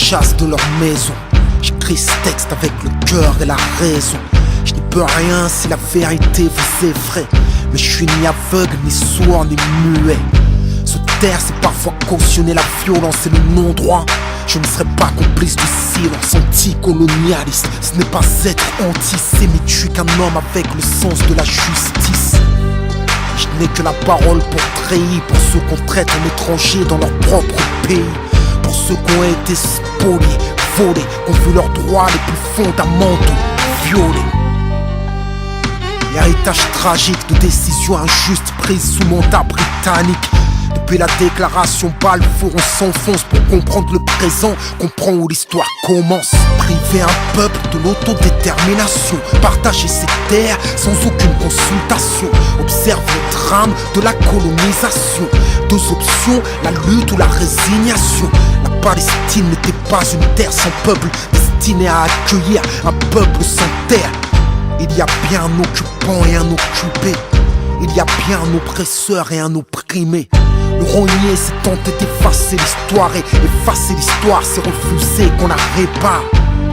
chassent de leur maison. J'écris ce texte avec le cœur et la raison. Je n'y peux rien si la vérité vous effraie. Mais je suis ni aveugle, ni sourd, ni muet. Se taire, c'est parfois cautionner la violence et le non-droit. Je ne serai pas complice du silence anticolonialiste. Ce n'est pas être antisémite, je suis qu'un homme avec le sens de la justice. Je n'ai que la parole pour trahir, pour ceux qu'on traite en étrangers dans leur propre pays. Pour ceux qui ont été spoliés, volés, qui ont vu leurs droits les plus fondamentaux violés. Héritage tragique de décisions injustes prises sous mandat britannique. Depuis la déclaration Balfour, on s'enfonce pour comprendre le présent, comprendre où l'histoire commence. Priver un peuple de l'autodétermination, partager ses terres sans aucune consultation. Observe le drame de la colonisation. Deux options, la lutte ou la résignation. La Palestine n'était pas une terre sans peuple, destinée à accueillir un peuple sans terre. Il y a bien un occupant et un occupé. Il y a bien un oppresseur et un opprimé. Le rogner, c'est tenter d'effacer l'histoire. Et effacer l'histoire, c'est refuser qu'on la répare.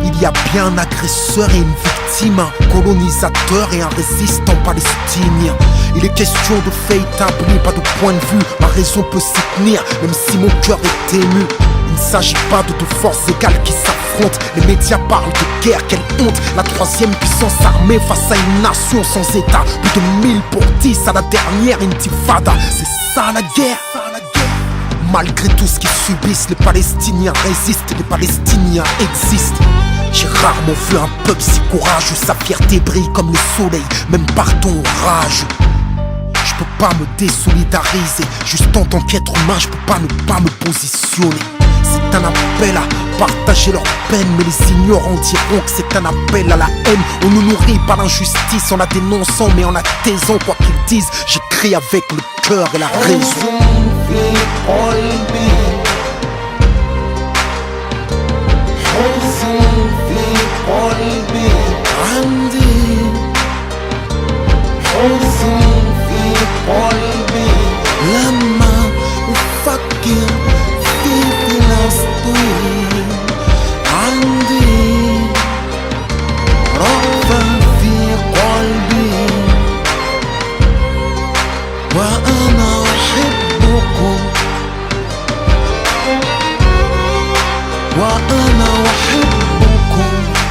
Il y a bien un agresseur et une victime, un colonisateur et un résistant palestinien. Il est question de faits établis, pas de point de vue. Ma raison peut s'y tenir, même si mon cœur est ému. Il ne s'agit pas de deux forces égales qui s'affrontent. Les médias parlent de guerre, quelle honte. La troisième puissance armée face à une nation sans état. Plus de 1000 pour 10 à la dernière intifada. C'est ça la guerre. Malgré tout ce qu'ils subissent, les Palestiniens résistent, les Palestiniens existent. J'ai rarement vu un peuple si courageux. Sa fierté brille comme le soleil, même par ton orage. Je peux pas me désolidariser, juste en tant qu'être humain, je peux pas ne pas me positionner. C'est un appel à partager leur peine, mais les ignorants diront que c'est un appel à la haine. On nous nourrit par l'injustice en la dénonçant, mais en la taisant, quoi qu'ils disent. J'écris avec le cœur et la raison.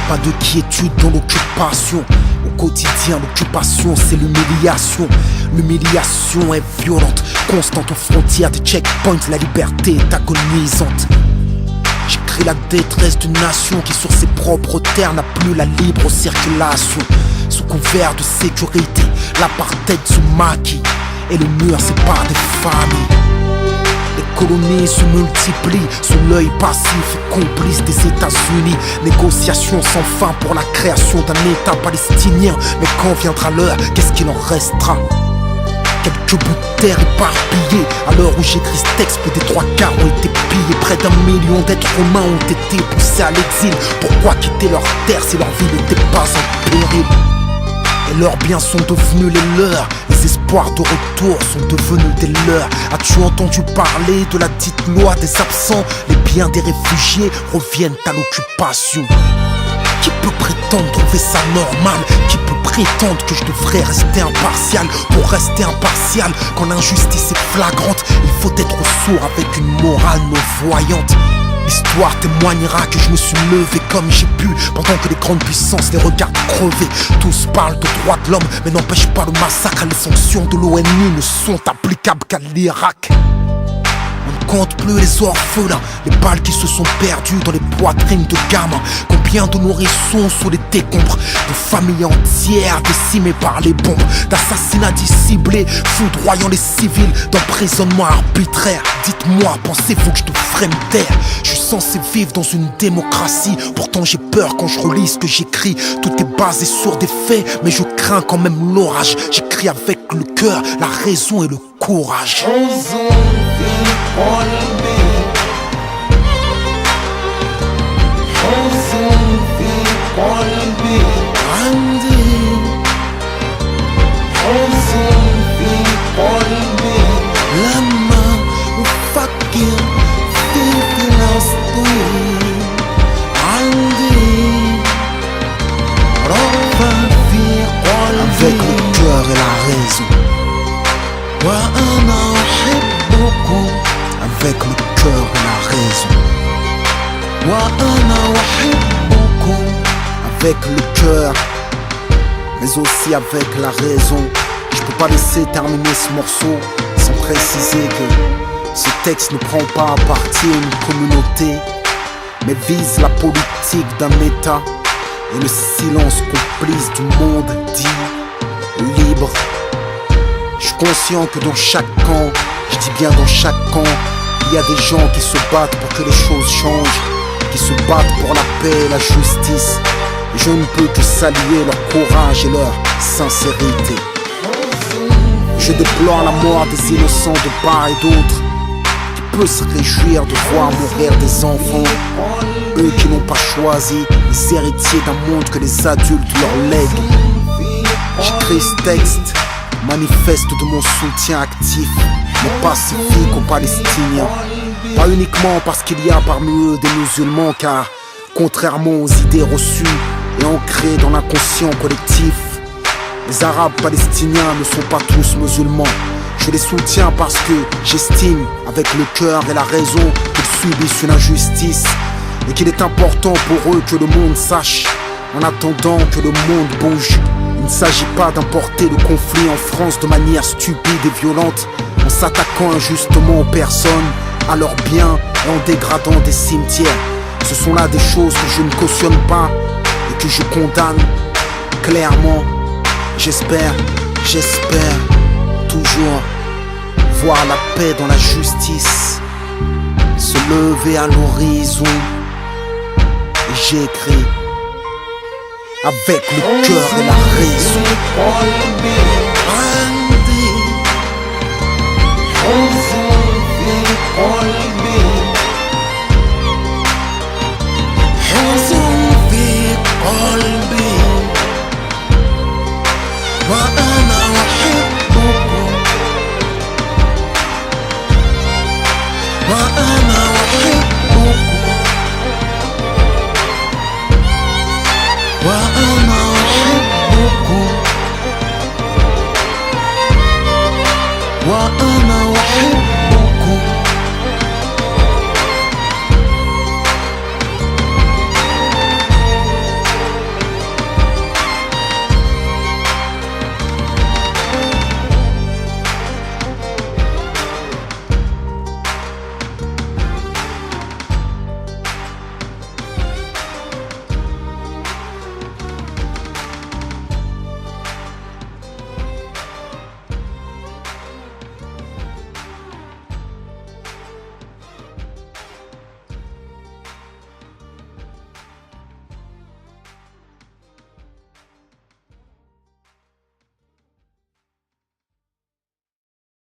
Pas de quiétude dans l'occupation. Au quotidien, l'occupation, c'est l'humiliation. L'humiliation est violente, constante aux frontières des checkpoints. La liberté est agonisante. J'écris la détresse d'une nation qui sur ses propres terres n'a plus la libre circulation. Sous couvert de sécurité, l'apartheid se maquille et le mur sépare des familles. Les colonies se multiplient sous l'œil passif et complice des États-Unis. Négociations sans fin pour la création d'un État palestinien. Mais quand viendra l'heure, qu'est-ce qu'il en restera? Quelques bouts de terre éparpillés. À l'heure où j'écris ce texte, plus des 3/4 ont été pillés. Près d'1 million d'êtres humains ont été poussés à l'exil. Pourquoi quitter leur terre si leur vie n'était pas en péril? Et leurs biens sont devenus les leurs. Les espoirs de retour sont devenus des leurs. As-tu entendu parler de la dite loi des absents? Les biens des réfugiés reviennent à l'occupation. Qui peut prétendre trouver ça normal? Qui peut prétendre que je devrais rester impartial? Pour rester impartial, quand l'injustice est flagrante, il faut être sourd avec une morale non-voyante. L'histoire témoignera que je me suis levé comme j'ai pu, pendant que les grandes puissances les regardent crever. Tous parlent de droits de l'homme, mais n'empêche pas le massacre. Les sanctions de l'ONU ne sont applicables qu'à l'Irak. On ne compte plus les orphelins, les balles qui se sont perdues dans les poitrines de gamins. Combien de nourrissons sous les décombres, de familles entières décimées par les bombes, d'assassinats disciplés, foudroyant les civils, d'emprisonnement arbitraire. Dites-moi, pensez-vous que je devrais me taire? Je suis censé vivre dans une démocratie, pourtant j'ai peur quand je relis ce que j'écris. Tout est basé sur des faits, mais je crains quand même l'orage. J'écris avec le cœur, la raison et le courage. لما أفكر في فلسطين avec le cœur, mais aussi avec la raison. Je peux pas laisser terminer ce morceau sans préciser que ce texte ne prend pas à partie une communauté, mais vise la politique d'un État et le silence complice du monde dit libre. Je suis conscient que dans chaque camp, je dis bien dans chaque camp, il y a des gens qui se battent pour que les choses changent, qui se battent pour la paix et la justice. Et je ne peux que saluer leur courage et leur sincérité. Je déplore la mort des innocents de part et d'autre. Qui peut se réjouir de voir mourir des enfants, eux qui n'ont pas choisi les héritiers d'un monde que les adultes leur lèguent. J'écris ce texte, manifeste de mon soutien actif, mais pacifique aux Palestiniens. Pas uniquement parce qu'il y a parmi eux des musulmans, car contrairement aux idées reçues et ancrées dans l'inconscient collectif, les Arabes palestiniens ne sont pas tous musulmans. Je les soutiens parce que j'estime avec le cœur et la raison qu'ils subissent une injustice et qu'il est important pour eux que le monde sache, en attendant que le monde bouge. Il ne s'agit pas d'importer le conflit en France de manière stupide et violente, en s'attaquant injustement aux personnes, à leurs biens et en dégradant des cimetières. Ce sont là des choses que je ne cautionne pas et que je condamne clairement. J'espère toujours voir la paix dans la justice se lever à l'horizon. Et j'écris avec le cœur et la raison. وأنا أحبكم